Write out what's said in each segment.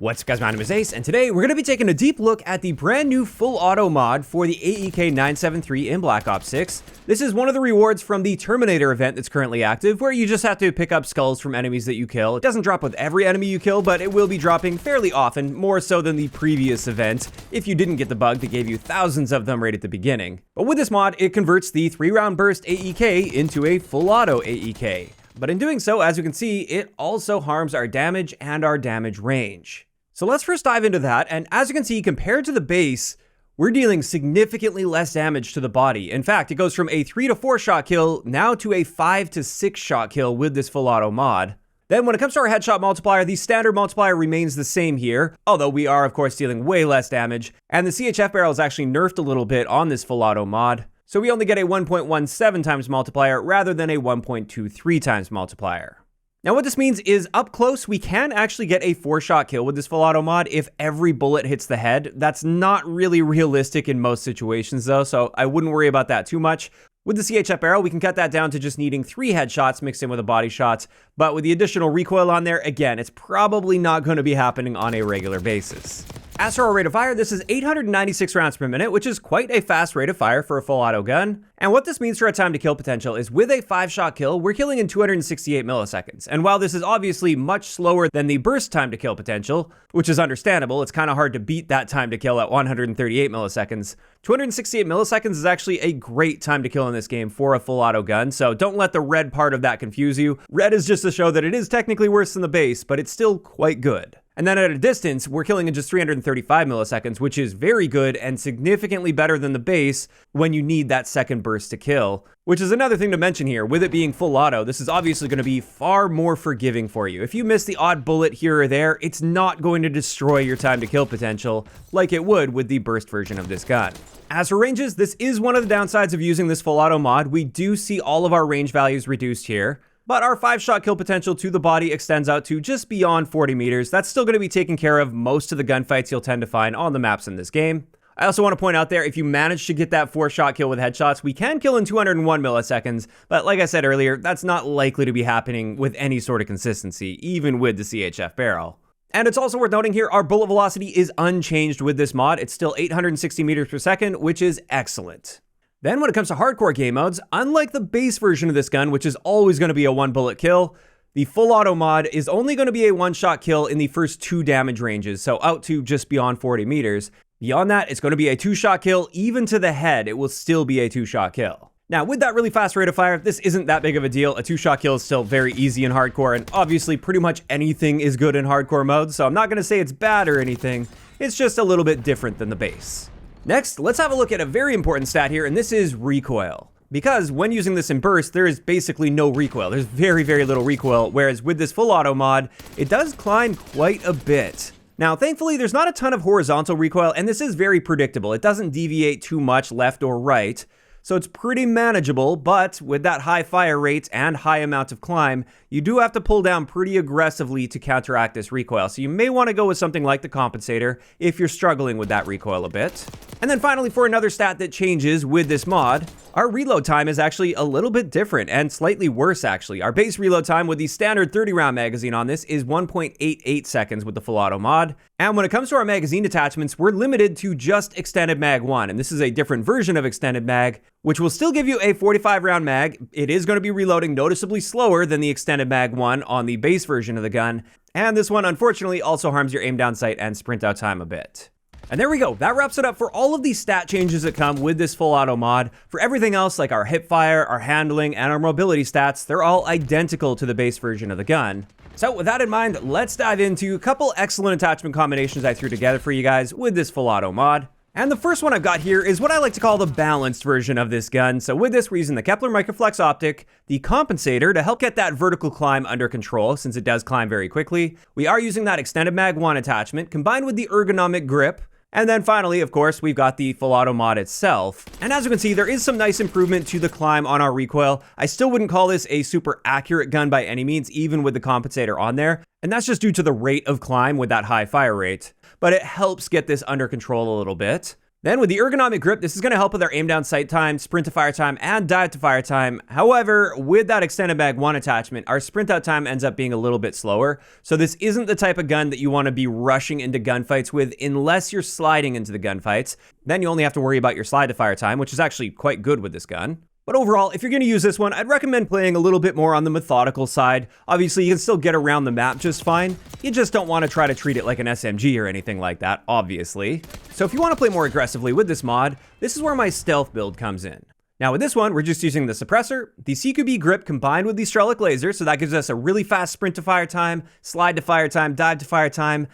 What's up guys, my name is Ace, and today we're going to be taking a deep look at the brand new full auto mod for the AEK 973 in Black Ops 6. This is one of the rewards from the Terminator event that's currently active, where you just have to pick up skulls from enemies that you kill. It doesn't drop with every enemy you kill, but it will be dropping fairly often, more so than the previous event, if you didn't get the bug that gave you thousands of them right at the beginning. But with this mod, it converts the 3-round burst AEK into a full auto AEK. But in doing so, as you can see, it also harms our damage and our damage range. So let's first dive into that, and as you can see, compared to the base, we're dealing significantly less damage to the body. In fact, it goes from a 3 to 4 shot kill now to a 5 to 6 shot kill with this full auto mod. Then when it comes to our headshot multiplier, the standard multiplier remains the same here, although we are of course dealing way less damage, and the CHF barrel is actually nerfed a little bit on this full auto mod. So we only get a 1.17 times multiplier rather than a 1.23 times multiplier. Now what this means is up close, we can actually get a 4-shot kill with this full auto mod if every bullet hits the head. That's not really realistic in most situations though, so I wouldn't worry about that too much. With the CHF barrel, we can cut that down to just needing 3 headshots mixed in with a body shot, but with the additional recoil on there, again, it's probably not going to be happening on a regular basis. As for our rate of fire, this is 896 rounds per minute, which is quite a fast rate of fire for a full auto gun. And what this means for our time to kill potential is with a 5-shot kill, we're killing in 268 milliseconds. And while this is obviously much slower than the burst time to kill potential, which is understandable, it's kind of hard to beat that time to kill at 138 milliseconds. 268 milliseconds is actually a great time to kill in this game for a full auto gun, so don't let the red part of that confuse you. Red is just to show that it is technically worse than the base, but it's still quite good. And then at a distance, we're killing in just 335 milliseconds, which is very good and significantly better than the base when you need that second burst to kill. Which is another thing to mention here, with it being full auto, this is obviously going to be far more forgiving for you. If you miss the odd bullet here or there, it's not going to destroy your time to kill potential like it would with the burst version of this gun. As for ranges, this is one of the downsides of using this full auto mod. We do see all of our range values reduced here. But our 5-shot kill potential to the body extends out to just beyond 40 meters. That's still going to be taking care of most of the gunfights you'll tend to find on the maps in this game. I also want to point out there, if you manage to get that 4-shot kill with headshots, we can kill in 201 milliseconds. But like I said earlier, that's not likely to be happening with any sort of consistency, even with the CHF barrel. And it's also worth noting here, our bullet velocity is unchanged with this mod. It's still 860 meters per second, which is excellent. Then when it comes to hardcore game modes, unlike the base version of this gun, which is always going to be a 1-bullet kill, the full auto mod is only going to be a 1-shot kill in the first 2 damage ranges, so out to just beyond 40 meters. Beyond that, it's going to be a 2-shot kill. Even to the head, it will still be a 2-shot kill. Now, with that really fast rate of fire, this isn't that big of a deal. A 2-shot kill is still very easy in hardcore, and obviously pretty much anything is good in hardcore mode, so I'm not going to say it's bad or anything. It's just a little bit different than the base. Next, let's have a look at a very important stat here, and this is recoil. Because when using this in burst, there is basically no recoil. There's very, very little recoil, whereas with this full auto mod, it does climb quite a bit. Now, thankfully, there's not a ton of horizontal recoil, and this is very predictable. It doesn't deviate too much left or right, so it's pretty manageable, but with that high fire rate and high amount of climb, you do have to pull down pretty aggressively to counteract this recoil. So you may want to go with something like the compensator if you're struggling with that recoil a bit. And then finally, for another stat that changes with this mod, our reload time is actually a little bit different and slightly worse actually. Our base reload time with the standard 30-round magazine on this is 1.88 seconds with the full auto mod. And when it comes to our magazine attachments, we're limited to just extended mag 1, and this is a different version of extended mag, which will still give you a 45-round mag. It is going to be reloading noticeably slower than the extended mag 1 on the base version of the gun, and this one unfortunately also harms your aim down sight and sprint out time a bit. And there we go, that wraps it up for all of these stat changes that come with this full auto mod. For everything else, like our hip fire, our handling, and our mobility stats, they're all identical to the base version of the gun. So with that in mind, let's dive into a couple excellent attachment combinations I threw together for you guys with this full auto mod. And the first one I've got here is what I like to call the balanced version of this gun. So with this, we're using the Kepler Microflex optic, the compensator to help get that vertical climb under control since it does climb very quickly. We are using that extended mag 1 attachment combined with the ergonomic grip. And then finally, of course, we've got the full auto mod itself. And as you can see, there is some nice improvement to the climb on our recoil. I still wouldn't call this a super accurate gun by any means, even with the compensator on there. And that's just due to the rate of climb with that high fire rate. But it helps get this under control a little bit. Then with the ergonomic grip, this is going to help with our aim down sight time, sprint to fire time, and dive to fire time. However, with that extended mag 1 attachment, our sprint out time ends up being a little bit slower. So this isn't the type of gun that you want to be rushing into gunfights with unless you're sliding into the gunfights. Then you only have to worry about your slide to fire time, which is actually quite good with this gun. But overall, if you're going to use this one, I'd recommend playing a little bit more on the methodical side. Obviously, you can still get around the map just fine. You just don't want to try to treat it like an SMG or anything like that, obviously. So if you want to play more aggressively with this mod, this is where my stealth build comes in. Now with this one, we're just using the suppressor, the CQB grip combined with the Strelic laser, so that gives us a really fast sprint to fire time, slide to fire time, dive to fire time.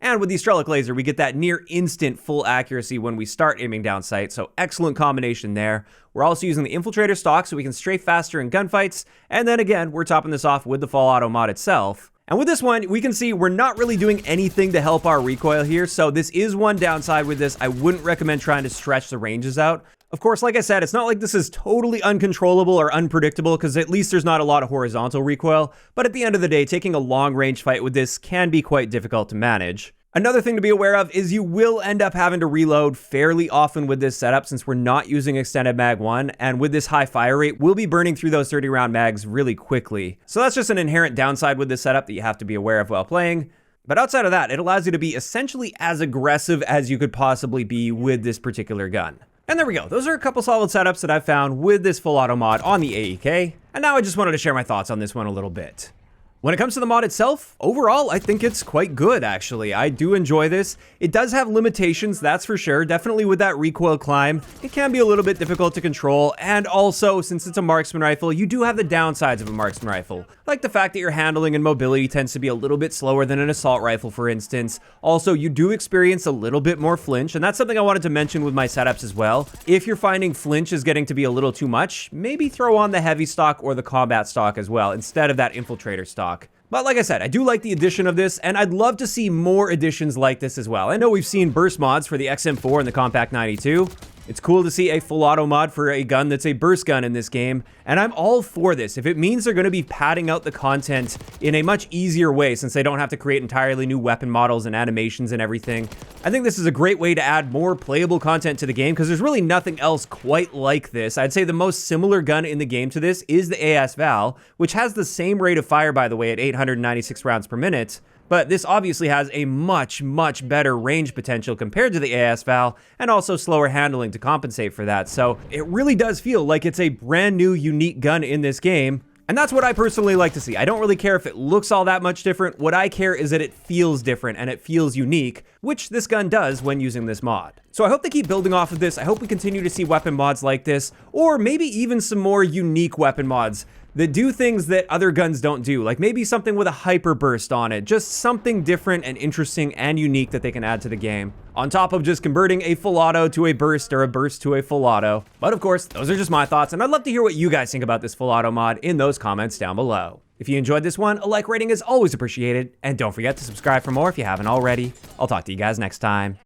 And with the Strelic laser, we get that near instant full accuracy when we start aiming down sight, so excellent combination there. We're also using the Infiltrator stock so we can strafe faster in gunfights, and then again, we're topping this off with the full auto mod itself. And with this one, we can see we're not really doing anything to help our recoil here, so this is one downside with this. I wouldn't recommend trying to stretch the ranges out. Of course, like I said, it's not like this is totally uncontrollable or unpredictable, because at least there's not a lot of horizontal recoil, but at the end of the day, taking a long range fight with this can be quite difficult to manage. Another thing to be aware of is you will end up having to reload fairly often with this setup since we're not using extended mag 1, and with this high fire rate, we'll be burning through those 30 round mags really quickly. So that's just an inherent downside with this setup that you have to be aware of while playing. But outside of that, it allows you to be essentially as aggressive as you could possibly be with this particular gun. And there we go. Those are a couple solid setups that I've found with this full auto mod on the AEK. And now I just wanted to share my thoughts on this one a little bit. When it comes to the mod itself, overall, I think it's quite good, actually. I do enjoy this. It does have limitations, that's for sure. Definitely with that recoil climb, it can be a little bit difficult to control. And also, since it's a marksman rifle, you do have the downsides of a marksman rifle. Like the fact that your handling and mobility tends to be a little bit slower than an assault rifle, for instance. Also, you do experience a little bit more flinch, and that's something I wanted to mention with my setups as well. If you're finding flinch is getting to be a little too much, maybe throw on the heavy stock or the combat stock as well, instead of that infiltrator stock. But like I said, I do like the addition of this, and I'd love to see more additions like this as well. I know we've seen burst mods for the XM4 and the Compact 92. It's cool to see a full auto mod for a gun that's a burst gun in this game, and I'm all for this. If it means they're going to be padding out the content in a much easier way since they don't have to create entirely new weapon models and animations and everything, I think this is a great way to add more playable content to the game because there's really nothing else quite like this. I'd say the most similar gun in the game to this is the AS Val, which has the same rate of fire, by the way, at 896 rounds per minute. But this obviously has a much better range potential compared to the AS Val, and also slower handling to compensate for that. So it really does feel like it's a brand new, unique gun in this game. And that's what I personally like to see. I don't really care if it looks all that much different. What I care is that it feels different and it feels unique, which this gun does when using this mod. So I hope they keep building off of this. I hope we continue to see weapon mods like this, or maybe even some more unique weapon mods that do things that other guns don't do, like maybe something with a hyper burst on it, just something different and interesting and unique that they can add to the game, on top of just converting a full auto to a burst or a burst to a full auto. But of course, those are just my thoughts, and I'd love to hear what you guys think about this full auto mod in those comments down below. If you enjoyed this one, a like rating is always appreciated, and don't forget to subscribe for more if you haven't already. I'll talk to you guys next time.